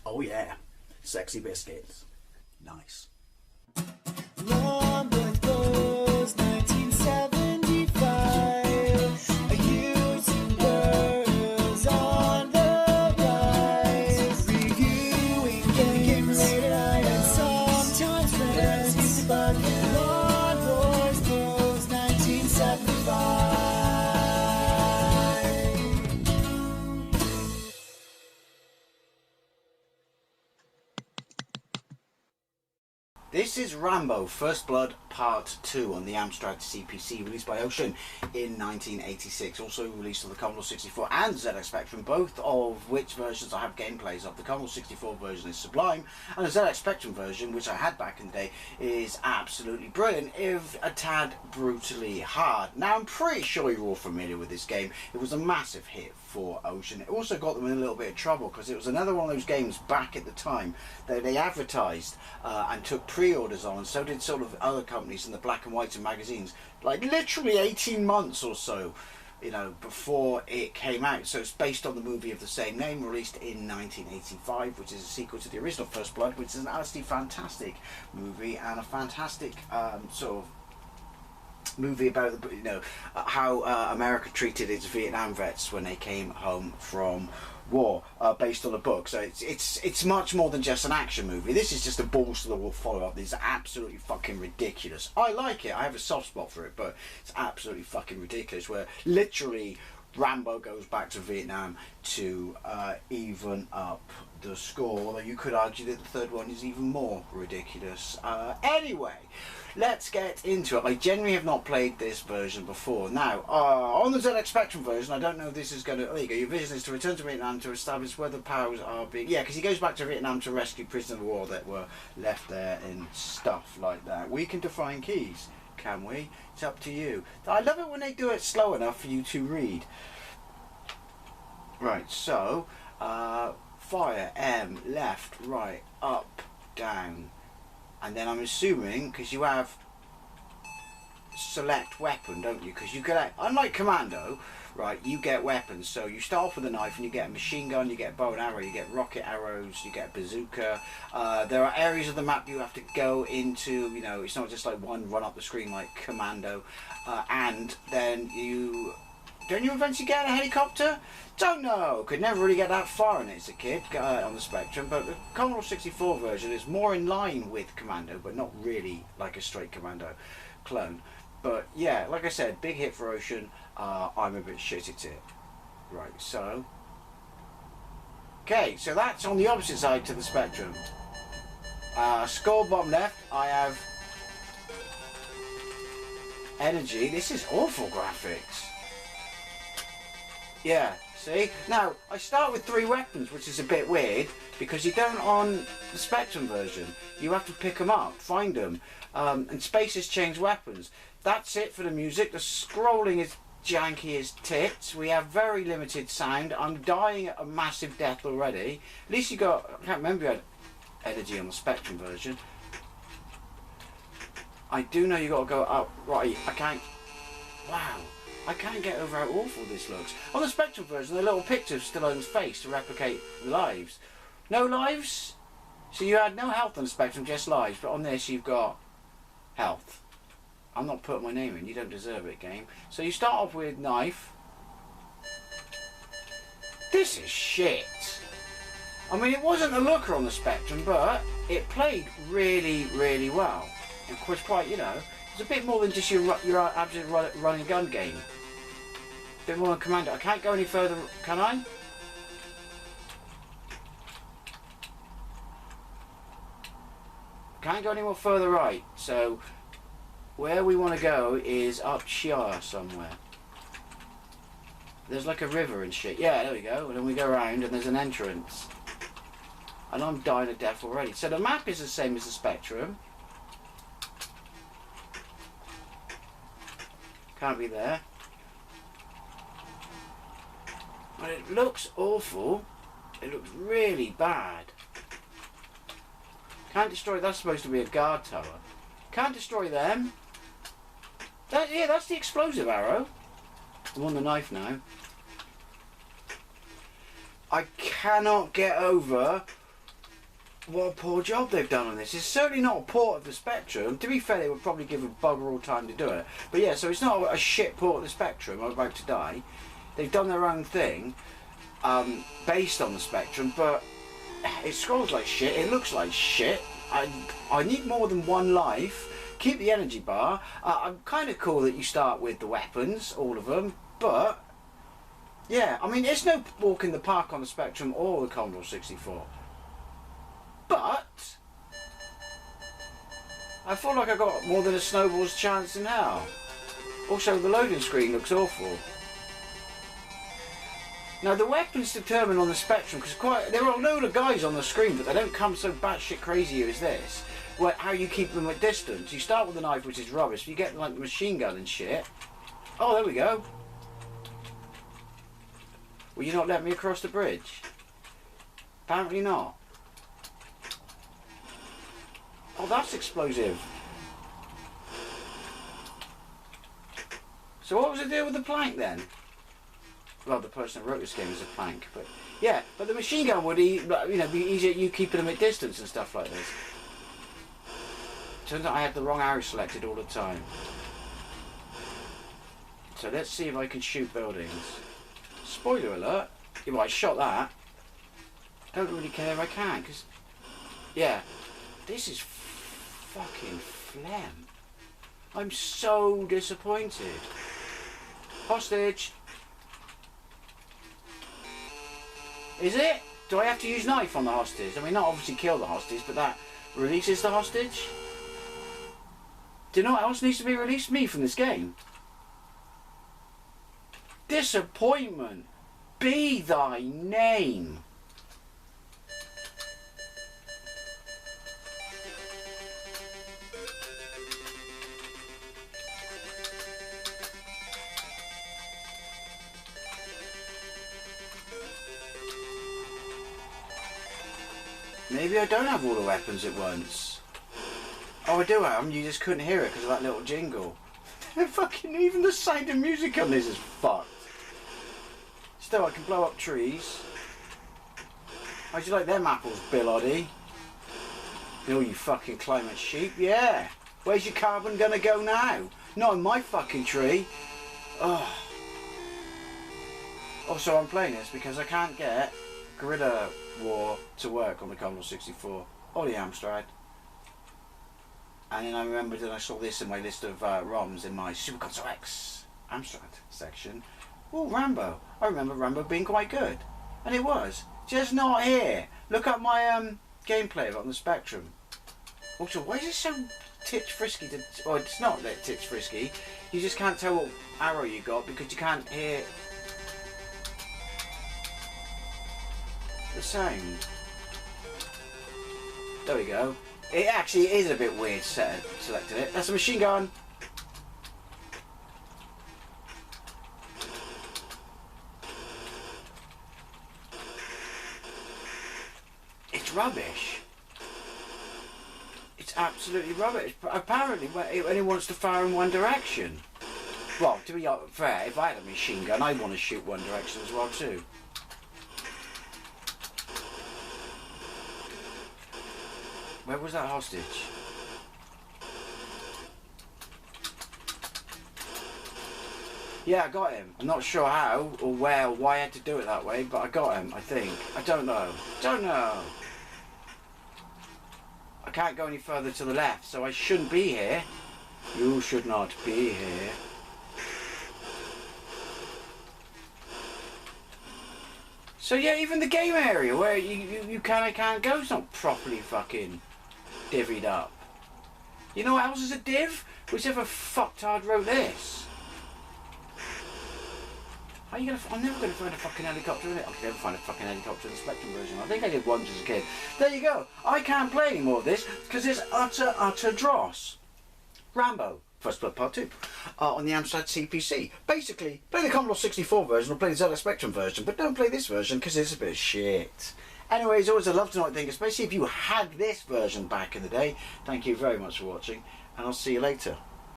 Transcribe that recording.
Oh yeah, sexy biscuits. Nice. Long was 1975. A YouTuber's on the rise. Reviewing games late at night and sometimes friends. But Long was 1975. This is Rambo First Blood Part 2 on the Amstrad CPC, released by Ocean in 1986. Also released on the Commodore 64 and ZX Spectrum, both of which versions I have gameplays of. The Commodore 64 version is sublime, and the ZX Spectrum version, which I had back in the day, is absolutely brilliant, if a tad brutally hard. Now, I'm pretty sure you're all familiar with this game. It was a massive hit for Ocean. It also got them in a little bit of trouble, because it was another one of those games back at the time that they advertised and took pre-orders on, and so did sort of other companies in the black and whites and magazines, like literally 18 months or so, you know, before it came out. So it's based on the movie of the same name, released in 1985, which is a sequel to the original First Blood, which is an absolutely fantastic movie and a fantastic sort of movie about the, you know, how America treated its Vietnam vets when they came home from war, based on a book. So it's much more than just an action movie. This is just a balls to the wall follow up. This is absolutely fucking ridiculous. I like it. I have a soft spot for it, but it's absolutely fucking ridiculous. Where literally Rambo goes back to Vietnam to even up the score. Although you could argue that the third one is even more ridiculous. Anyway, let's get into it. I genuinely have not played this version before. Now, on the ZX Spectrum version, I don't know if this is going to... There you go. Your vision is to return to Vietnam to establish whether powers are being... Yeah, because he goes back to Vietnam to rescue prisoners of war that were left there and stuff like that. We can define keys, can we? It's up to you. I love it when they do it slow enough for you to read. Right, so... fire, M, left, right, up, down. And then I'm assuming, because you have select weapon, don't you? Because you get, unlike Commando, right, you get weapons. So you start off with a knife and you get a machine gun, you get a bow and arrow, you get rocket arrows, you get a bazooka. There are areas of the map you have to go into, you know, it's not just like one run up the screen like Commando. And then you... Don't you eventually get in a helicopter? Don't know. Could never really get that far in it as a kid on the Spectrum. But the Commodore 64 version is more in line with Commando, but not really like a straight Commando clone. But yeah, like I said, big hit for Ocean. I'm a bit shit at it. Right, so... Okay, so that's on the opposite side to the Spectrum. Score bottom left, I have... Energy. This is awful graphics. Yeah, see? Now, I start with 3 weapons, which is a bit weird, because you don't on the Spectrum version. You have to pick them up, find them, and spaces change weapons. That's it for the music. The scrolling is janky as tits. We have very limited sound. I'm dying a massive death already. At least you got... I can't remember you had energy on the Spectrum version. I do know you got to go up. Right, I can't... Wow. I can't get over how awful this looks. On the Spectrum version, the little picture of Stallone's face to replicate the lives. No lives? So you had no health on the Spectrum, just lives, but on this you've got health. I'm not putting my name in, you don't deserve it, game. So you start off with knife. This is shit. I mean, it wasn't a looker on the Spectrum, but it played really, really well. It was quite, you know, it's a bit more than just your absolute running a gun game. A bit more than Commando. I can't go any further, can I? Can't go any more further right. So where we want to go is up here somewhere. There's like a river and shit. Yeah, there we go. And then we go around and there's an entrance. And I'm dying to death already. So the map is the same as the Spectrum. Can't be there. But it looks awful. It looks really bad. Can't destroy... That's supposed to be a guard tower. Can't destroy them. Yeah, that's the explosive arrow. I'm on the knife now. I cannot get over what a poor job they've done on this. It's certainly not a port of the Spectrum. To be fair, they would probably give a bugger all time to do it. But yeah, so it's not a shit port of the Spectrum. I'm about to die. They've done their own thing, based on the Spectrum, but it scrolls like shit. It looks like shit. I need more than one life. Keep the energy bar. I'm kind of cool that you start with the weapons, all of them, but yeah, I mean, it's no walk in the park on the Spectrum or the Commodore 64. But I feel like I got more than a snowball's chance in hell. Also, the loading screen looks awful. Now, the weapons determined on the Spectrum, because there are a load of guys on the screen, but they don't come so batshit crazy as this. How you keep them at distance. You start with a knife, which is rubbish. If you get like the machine gun and shit. Oh, there we go. Will you not let me across the bridge? Apparently not. Oh, that's explosive. So what was the deal with the plank then? Well, the person who wrote this game is a plank, but yeah. But the machine gun would, be easier. You keeping them at distance and stuff like this. Turns out I had the wrong arrow selected all the time. So let's see if I can shoot buildings. Spoiler alert. Yeah, well, I shot that. Don't really care if I can, because yeah, this is fucking phlegm. I'm so disappointed. Hostage. Is it? Do I have to use knife on the hostage? I mean, not obviously kill the hostage, but that releases the hostage? Do you know what else needs to be released? Me from this game. Disappointment. Be thy name. Maybe I don't have all the weapons at once. Oh, I do have them, you just couldn't hear it because of that little jingle. Fucking even the sound of music on this is fucked. Still, I can blow up trees. How'd you like them apples, Bill Oddie? Oh, you fucking climate sheep, yeah. Where's your carbon gonna go now? Not in my fucking tree. Oh. Also, I'm playing this because I can't get Guerrilla War to work on the Commodore 64 or the Amstrad. And then I remembered that I saw this in my list of ROMs in my Super Console X Amstrad section. Oh, Rambo. I remember Rambo being quite good. And it was. Just not here. Look at my gameplay of it on the Spectrum. Also, why is it so titch frisky to... Well, it's not that titch frisky. You just can't tell what arrow you got because you can't hear the sound. There we go. It actually is a bit weird selecting it. That's a machine gun. It's rubbish. It's absolutely rubbish. But apparently it only wants to fire in one direction. Well, to be fair, if I had a machine gun, I'd want to shoot one direction as well too. Where was that hostage? Yeah, I got him. I'm not sure how or where or why I had to do it that way, but I got him, I think. I don't know. Don't know. I can't go any further to the left, so I shouldn't be here. You should not be here. So yeah, even the game area where you kind of can't go is not properly fucking divvied up. You know what else is a div? Whichever fucktard wrote this. How are you gonna? I'm never gonna find a fucking helicopter in it. I can never find a fucking helicopter in the Spectrum version. I think I did once as a kid. There you go. I can't play any more of this because it's utter dross. Rambo. First Blood Part 2 on the Amstrad CPC. Basically, play the Commodore 64 version or play the ZX Spectrum version, but don't play this version because it's a bit of shit. Anyways, always a love to know thing, especially if you had this version back in the day. Thank you very much for watching, and I'll see you later.